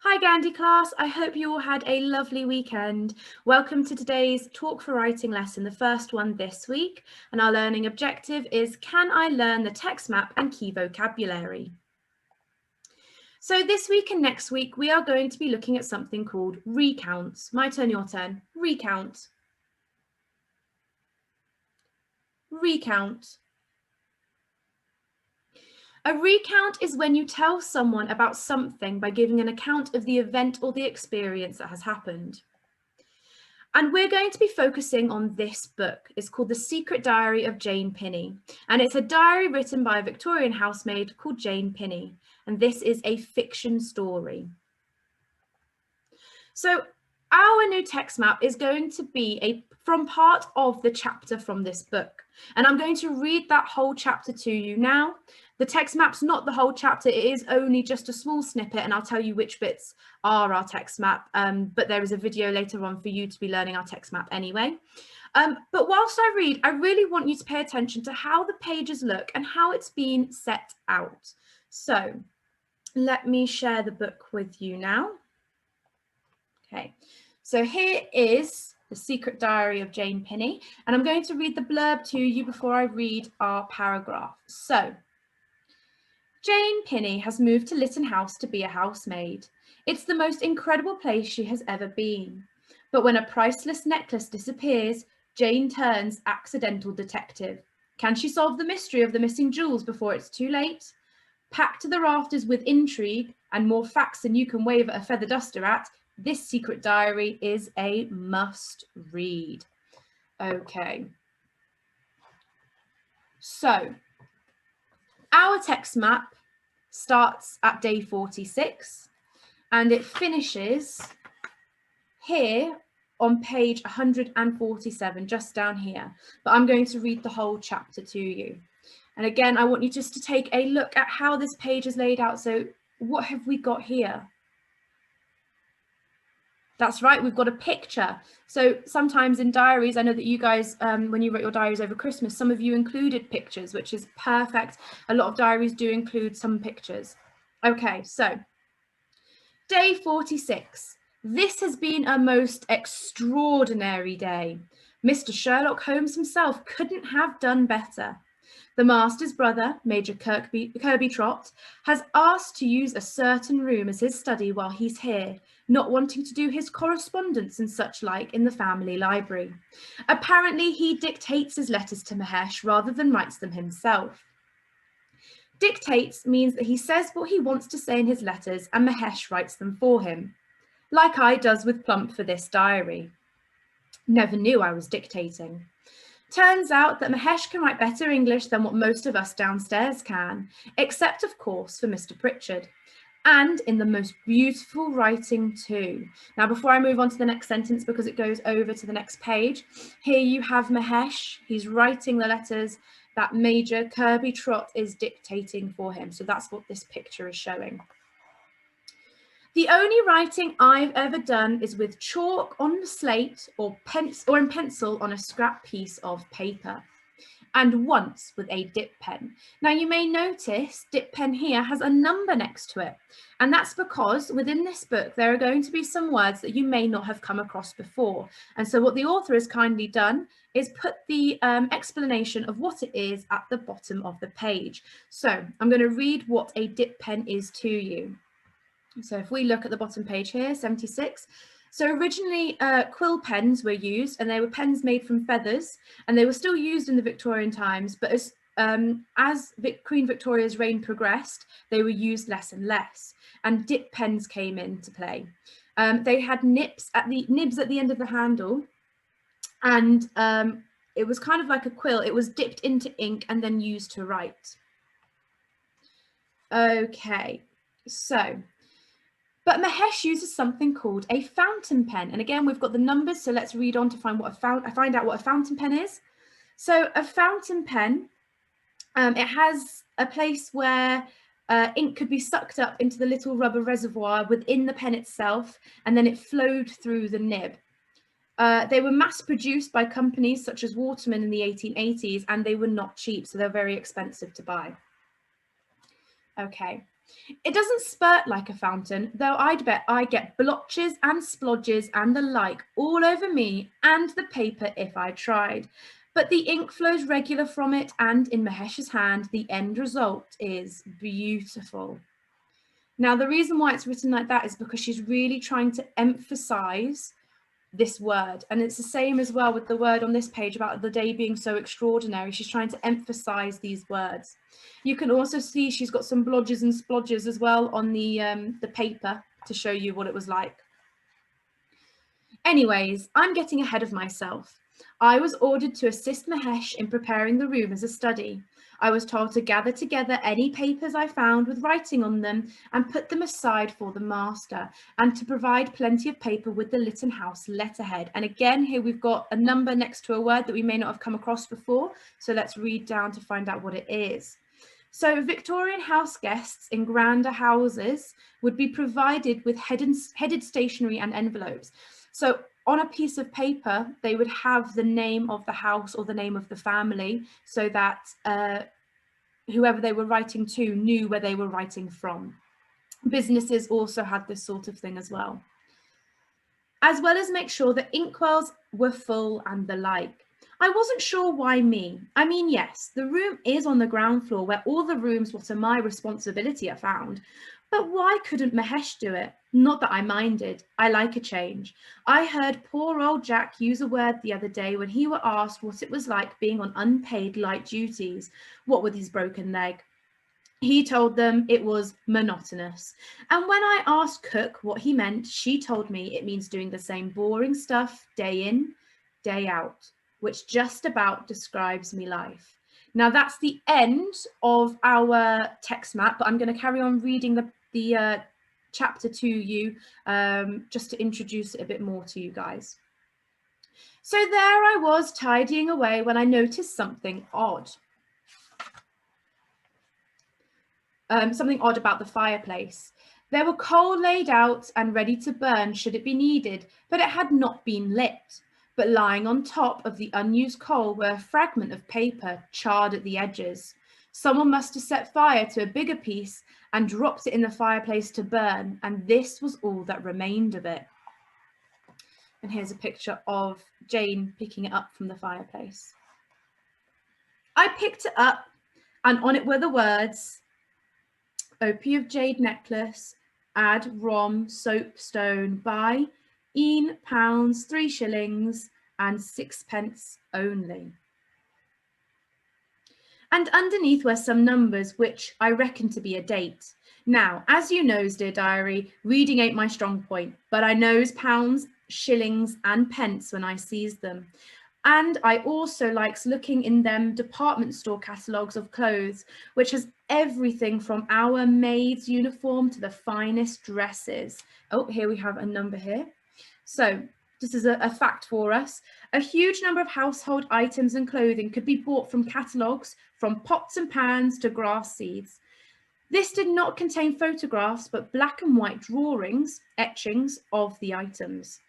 Hi Gandhi class, I hope you all had a lovely weekend. Welcome to today's Talk for Writing lesson, the first one this week, and our learning objective is Can I learn the text map and key vocabulary? So this week and next week we are going to be looking at something called recounts. My turn, your turn. Recount. Recount. A recount is when you tell someone about something by giving an account of the event or the experience that has happened. And we're going to be focusing on this book. It's called The Secret Diary of Jane Pinny. And it's a diary written by a Victorian housemaid called Jane Pinny. And this is a fiction story. So our new text map is going to be from part of the chapter from this book. And I'm going to read that whole chapter to you now. The text map's not the whole chapter, it is only just a small snippet, and I'll tell you which bits are our text map, but there is a video later on for you to be learning our text map anyway. But whilst I read, I really want you to pay attention to how the pages look and how it's been set out. So let me share the book with you now. Okay, so here is The Secret Diary of Jane Pinny, and I'm going to read the blurb to you before I read our paragraph. So, Jane Pinny has moved to Lytton House to be a housemaid. It's the most incredible place she has ever been. But when a priceless necklace disappears, Jane turns accidental detective. Can she solve the mystery of the missing jewels before it's too late? Packed to the rafters with intrigue and more facts than you can wave a feather duster at, this secret diary is a must read. Okay. So, our text map starts at day 46 and it finishes here on page 147, just down here. But I'm going to read the whole chapter to you. And again, I want you just to take a look at how this page is laid out. So what have we got here? That's right, we've got a picture. So sometimes in diaries, I know that you guys, when you wrote your diaries over Christmas, some of you included pictures, which is perfect. A lot of diaries do include some pictures. Okay, so day 46. This has been a most extraordinary day. Mr. Sherlock Holmes himself couldn't have done better. The master's brother, Major Kirby Trott, has asked to use a certain room as his study while he's here, not wanting to do his correspondence and such like in the family library. Apparently, he dictates his letters to Mahesh rather than writes them himself. Dictates means that he says what he wants to say in his letters and Mahesh writes them for him, like I does with Plump for this diary. Never knew I was dictating. Turns out that Mahesh can write better English than what most of us downstairs can, except of course for Mr. Pritchard, and in the most beautiful writing too. Now, before I move on to the next sentence, because it goes over to the next page, here you have Mahesh. He's writing the letters that Major Kirby Trott is dictating for him. So that's what this picture is showing. The only writing I've ever done is with chalk on the slate or in pencil on a scrap piece of paper, and once with a dip pen. Now you may notice dip pen here has a number next to it, and that's because within this book there are going to be some words that you may not have come across before. And so what the author has kindly done is put the explanation of what it is at the bottom of the page. So I'm going to read what a dip pen is to you. So if we look at the bottom page here, 76. So originally quill pens were used, and they were pens made from feathers, and they were still used in the Victorian times, but as Queen Victoria's reign progressed, they were used less and less, and dip pens came into play. They had nibs at the end of the handle, and it was kind of like a quill. It was dipped into ink and then used to write. Okay, so but Mahesh uses something called a fountain pen. And again, we've got the numbers, so let's read on to find out what a fountain pen is. So a fountain pen, it has a place where ink could be sucked up into the little rubber reservoir within the pen itself, and then it flowed through the nib. They were mass produced by companies such as Waterman in the 1880s, and they were not cheap, so they're very expensive to buy. Okay. It doesn't spurt like a fountain, though I'd bet I get blotches and splodges and the like all over me and the paper if I tried. But the ink flows regular from it, and in Mahesh's hand, the end result is beautiful. Now, the reason why it's written like that is because she's really trying to emphasize this word. And it's the same as well with the word on this page about the day being so extraordinary. She's trying to emphasize these words. You can also see she's got some blodges and splodges as well on the paper to show you what it was like. Anyways, I'm getting ahead of myself. I was ordered to assist Mahesh in preparing the room as a study. I was told to gather together any papers I found with writing on them and put them aside for the master, and to provide plenty of paper with the Lytton House letterhead. And again, here we've got a number next to a word that we may not have come across before. So let's read down to find out what it is. So Victorian house guests in grander houses would be provided with headed stationery and envelopes. So on a piece of paper, they would have the name of the house or the name of the family, so that whoever they were writing to knew where they were writing from. Businesses also had this sort of thing as well as make sure that inkwells were full and the like. I wasn't sure why me. I mean, yes, the room is on the ground floor where all the rooms what are my responsibility are found. But why couldn't Mahesh do it? Not that I minded. I like a change. I heard poor old Jack use a word the other day when he were asked what it was like being on unpaid light duties, what with his broken leg. He told them it was monotonous. And when I asked Cook what he meant, she told me it means doing the same boring stuff day in, day out, which just about describes me life. Now that's the end of our text map, but I'm going to carry on reading the chapter to you just to introduce it a bit more to you guys. So there I was tidying away when I noticed something odd. Something odd about the fireplace. There were coal laid out and ready to burn should it be needed, but it had not been lit. But lying on top of the unused coal were a fragment of paper charred at the edges. Someone must have set fire to a bigger piece and dropped it in the fireplace to burn, and this was all that remained of it. And here's a picture of Jane picking it up from the fireplace. I picked it up, and on it were the words, Opie of Jade necklace, add rom soapstone, buy £1, 3 shillings and 6 only. And underneath were some numbers which I reckon to be a date. Now, as you knows, dear diary, reading ain't my strong point, but I knows pounds, shillings and pence when I sees them. And I also likes looking in them department store catalogues of clothes, which has everything from our maid's uniform to the finest dresses. Oh, here we have a number here. So this is a fact for us. A huge number of household items and clothing could be bought from catalogues, from pots and pans to grass seeds. This did not contain photographs, but black and white drawings, etchings of the items.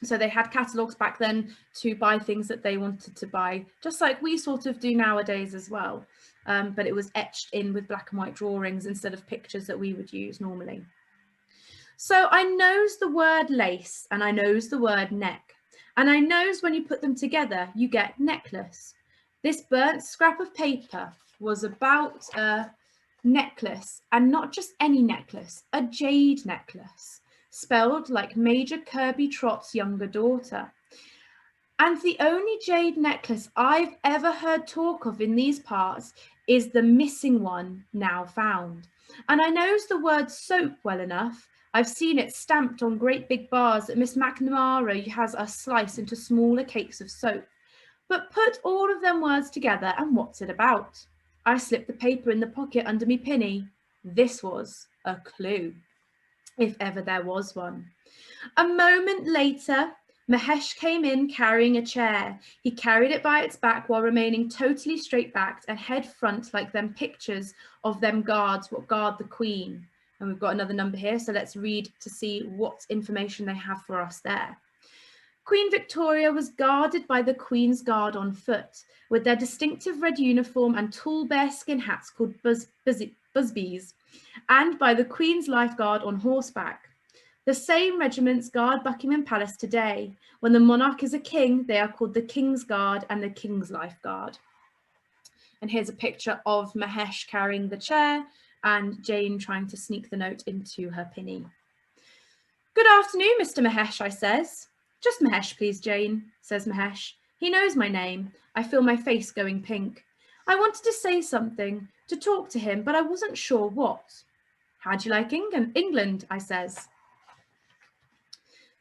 So they had catalogues back then to buy things that they wanted to buy, just like we sort of do nowadays as well. But it was etched in with black and white drawings instead of pictures that we would use normally. So I knows the word lace and I knows the word neck. And I knows when you put them together, you get necklace. This burnt scrap of paper was about a necklace, and not just any necklace, a jade necklace, spelled like Major Kirby Trott's younger daughter. And the only jade necklace I've ever heard talk of in these parts is the missing one now found. And I knows the word soap well enough. I've seen it stamped on great big bars that Miss McNamara has us slice into smaller cakes of soap. But put all of them words together and what's it about? I slipped the paper in the pocket under me pinny. This was a clue, if ever there was one. A moment later, Mahesh came in carrying a chair. He carried it by its back while remaining totally straight-backed and head front like them pictures of them guards what guard the Queen. And we've got another number here, so let's read to see what information they have for us there. Queen Victoria was guarded by the Queen's Guard on foot, with their distinctive red uniform and tall bearskin hats called busbies. and by the Queen's Lifeguard on horseback. The same regiments guard Buckingham Palace today. When the monarch is a king, they are called the King's Guard and the King's Lifeguard. And here's a picture of Mahesh carrying the chair and Jane trying to sneak the note into her pinny. Good afternoon, Mr. Mahesh, I says. Just Mahesh, please, Jane, says Mahesh. He knows my name. I feel my face going pink. I wanted to say something, to talk to him, but I wasn't sure what. How do you like England, I says.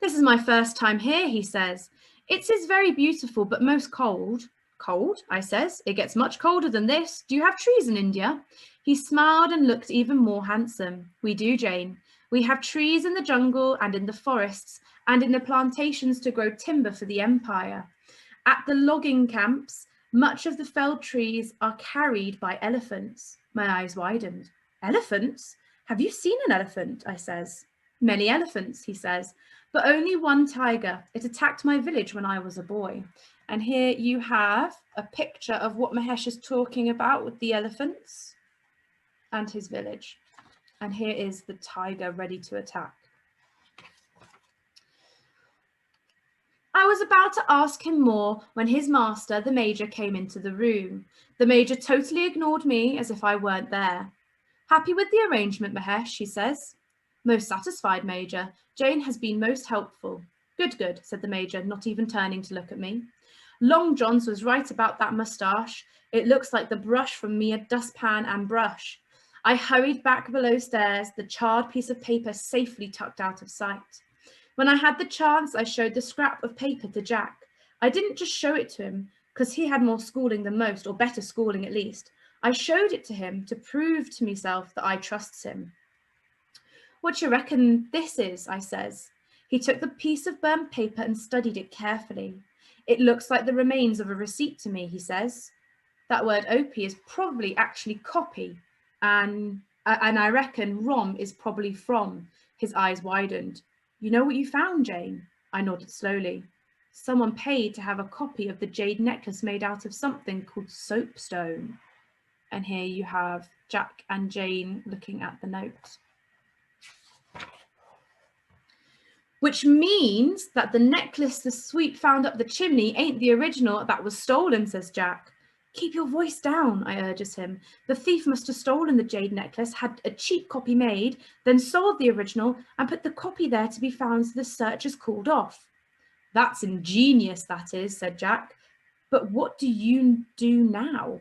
This is my first time here, he says. It is very beautiful, but most cold. Cold, I says. It gets much colder than this. Do you have trees in India? He smiled and looked even more handsome. We do, Jane. We have trees in the jungle and in the forests and in the plantations to grow timber for the empire. At the logging camps, much of the felled trees are carried by elephants. My eyes widened. Elephants? Have you seen an elephant? I says. Many elephants, he says, but only one tiger. It attacked my village when I was a boy. And here you have a picture of what Mahesh is talking about with the elephants and his village. And here is the tiger ready to attack. I was about to ask him more when his master, the Major, came into the room. The Major totally ignored me as if I weren't there. Happy with the arrangement, Mahesh, he says. Most satisfied, Major. Jane has been most helpful. Good, good, said the Major, not even turning to look at me. Long John's was right about that moustache. It looks like the brush from me, a dustpan and brush. I hurried back below stairs, the charred piece of paper safely tucked out of sight. When I had the chance, I showed the scrap of paper to Jack. I didn't just show it to him, because he had more schooling than most, or better schooling at least. I showed it to him to prove to myself that I trusts him. What do you reckon this is? I says. He took the piece of burnt paper and studied it carefully. It looks like the remains of a receipt to me, he says. That word opie is probably actually copy, and I reckon rom is probably from. His eyes widened. You know what you found, Jane? I nodded slowly. Someone paid to have a copy of the jade necklace made out of something called soapstone. And here you have Jack and Jane looking at the note. Which means that the necklace the sweep found up the chimney ain't the original that was stolen, says Jack. Keep your voice down, I urges him. The thief must have stolen the jade necklace, had a cheap copy made, then sold the original and put the copy there to be found so the search is called off. That's ingenious, that is, said Jack. But what do you do now?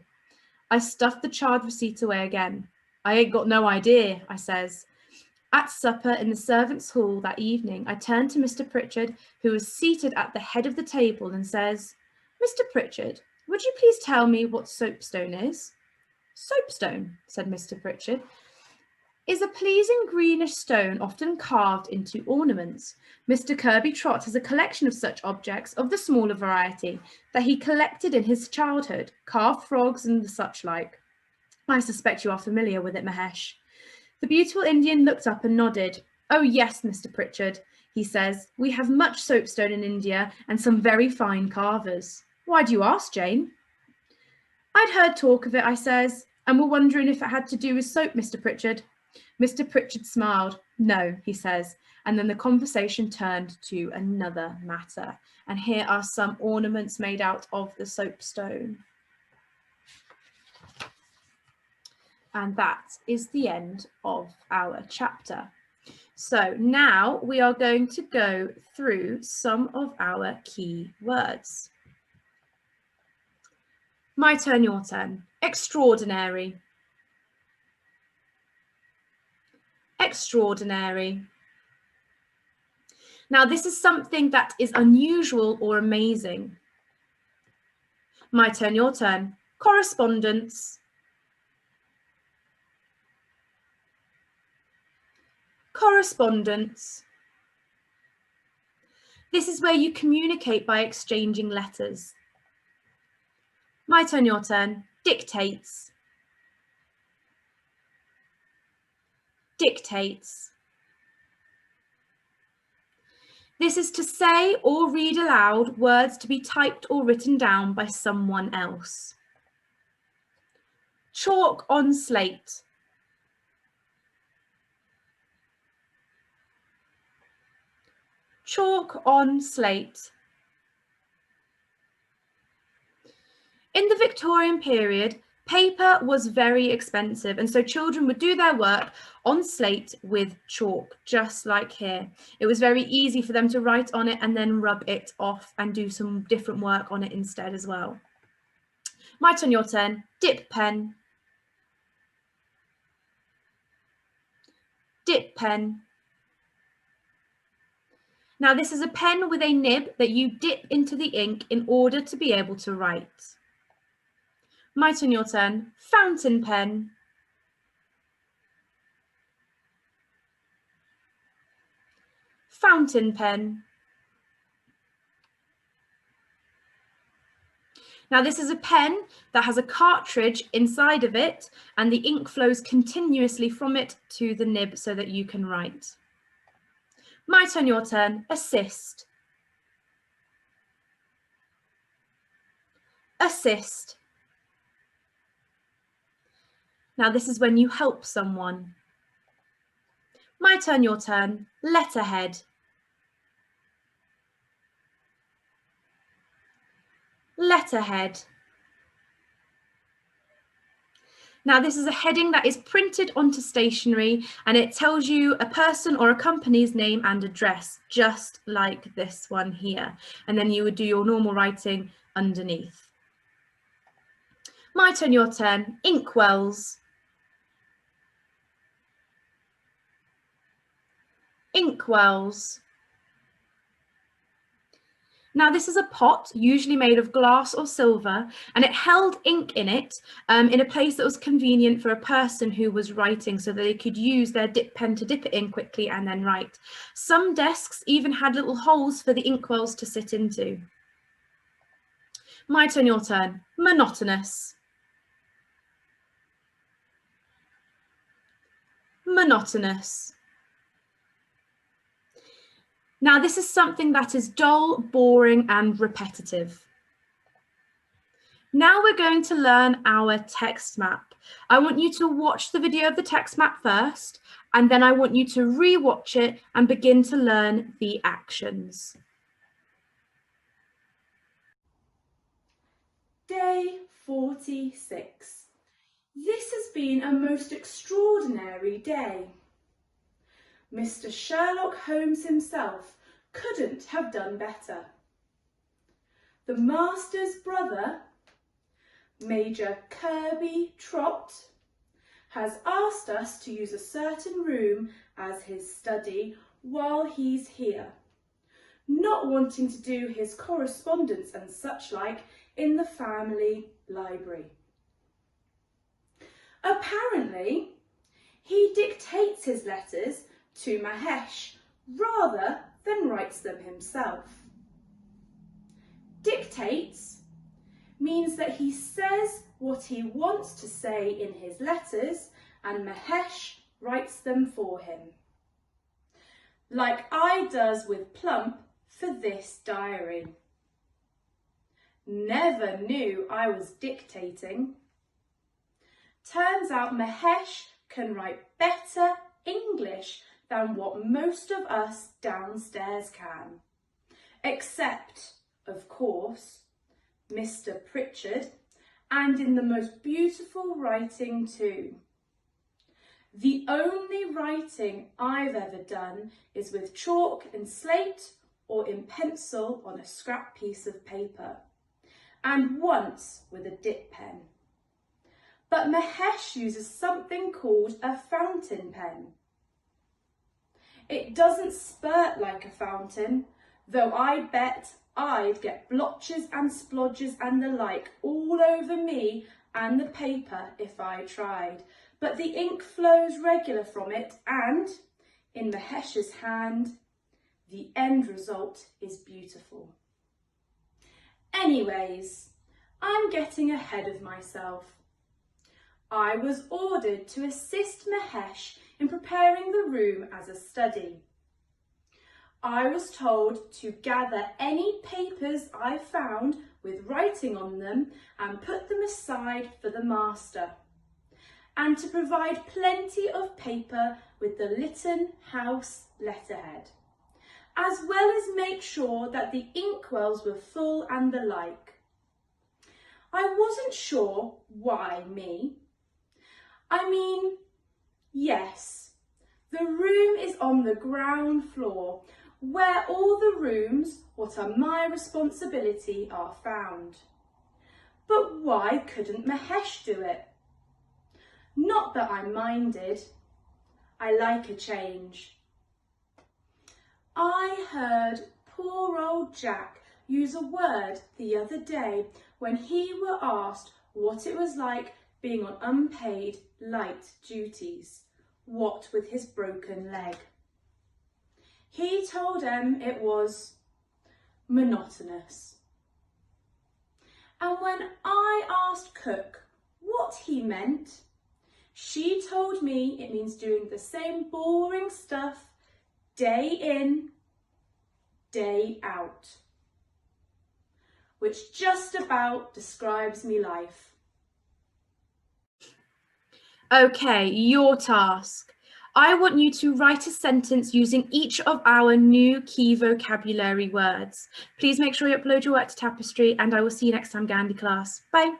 I stuffed the charred receipt away again. I ain't got no idea, I says. At supper in the servants' hall that evening, I turned to Mr. Pritchard, who was seated at the head of the table, and says, Mr. Pritchard, would you please tell me what soapstone is? Soapstone, said Mr. Pritchard, is a pleasing greenish stone often carved into ornaments. Mr. Kirby Trott has a collection of such objects of the smaller variety that he collected in his childhood, carved frogs and the such like. I suspect you are familiar with it, Mahesh. The beautiful Indian looked up and nodded. Oh yes, Mr. Pritchard, he says, we have much soapstone in India and some very fine carvers. Why do you ask, Jane? I'd heard talk of it, I says, and were wondering if it had to do with soap, Mr. Pritchard. Mr. Pritchard smiled. No, he says, and then the conversation turned to another matter. And here are some ornaments made out of the soapstone. And that is the end of our chapter. So now we are going to go through some of our key words. My turn, your turn. Extraordinary. Extraordinary. Now this is something that is unusual or amazing. My turn, your turn. Correspondence. Correspondence. This is where you communicate by exchanging letters. My turn, your turn. Dictates. Dictates. This is to say or read aloud words to be typed or written down by someone else. Chalk on slate. Chalk on slate. In the Victorian period, paper was very expensive, and so children would do their work on slate with chalk, just like here. It was very easy for them to write on it and then rub it off and do some different work on it instead as well. My turn, your turn. Dip pen. Dip pen. Now this is a pen with a nib that you dip into the ink in order to be able to write. My turn, your turn. Fountain pen. Fountain pen. Now this is a pen that has a cartridge inside of it and the ink flows continuously from it to the nib so that you can write. My turn, your turn. Assist. Assist. Now this is when you help someone. My turn, your turn. Letterhead. Letterhead. Now this is a heading that is printed onto stationery and it tells you a person or a company's name and address, just like this one here. And then you would do your normal writing underneath. My turn, your turn. Inkwells. Inkwells. Now this is a pot, usually made of glass or silver, and it held ink in it in a place that was convenient for a person who was writing so that they could use their dip pen to dip it in quickly and then write. Some desks even had little holes for the inkwells to sit into. My turn, your turn. Monotonous. Monotonous. Now this is something that is dull, boring and repetitive. Now we're going to learn our text map. I want you to watch the video of the text map first, and then I want you to re-watch it and begin to learn the actions. Day 46. This has been a most extraordinary day. Mr. Sherlock Holmes himself couldn't have done better. The master's brother, Major Kirby Trott, has asked us to use a certain room as his study while he's here, not wanting to do his correspondence and such like in the family library. Apparently, he dictates his letters to Mahesh rather than writes them himself. Dictates means that he says what he wants to say in his letters and Mahesh writes them for him. Like I does with Plump for this diary. Never knew I was dictating. Turns out Mahesh can write better English than what most of us downstairs can. Except, of course, Mr. Pritchard, and in the most beautiful writing too. The only writing I've ever done is with chalk and slate or in pencil on a scrap piece of paper, and once with a dip pen. But Mahesh uses something called a fountain pen. It doesn't spurt like a fountain, though I bet I'd get blotches and splodges and the like all over me and the paper if I tried. But the ink flows regular from it and, in Mahesh's hand, the end result is beautiful. Anyways, I'm getting ahead of myself. I was ordered to assist Mahesh in preparing the room as a study. I was told to gather any papers I found with writing on them and put them aside for the master, and to provide plenty of paper with the Lytton House letterhead. as well as make sure that the inkwells were full and the like. I wasn't sure why me. I mean, yes, the room is on the ground floor, where all the rooms, what are my responsibility, are found. But why couldn't Mahesh do it? Not that I minded. I like a change. I heard poor old Jack use a word the other day when he were asked what it was like being on unpaid light duties, what with his broken leg. He told em it was monotonous. And when I asked Cook what he meant, she told me it means doing the same boring stuff day in, day out, which just about describes me life. Okay, your task. I want you to write a sentence using each of our new key vocabulary words. Please make sure you upload your work to Tapestry, and I will see you next time, Gandhi class. Bye.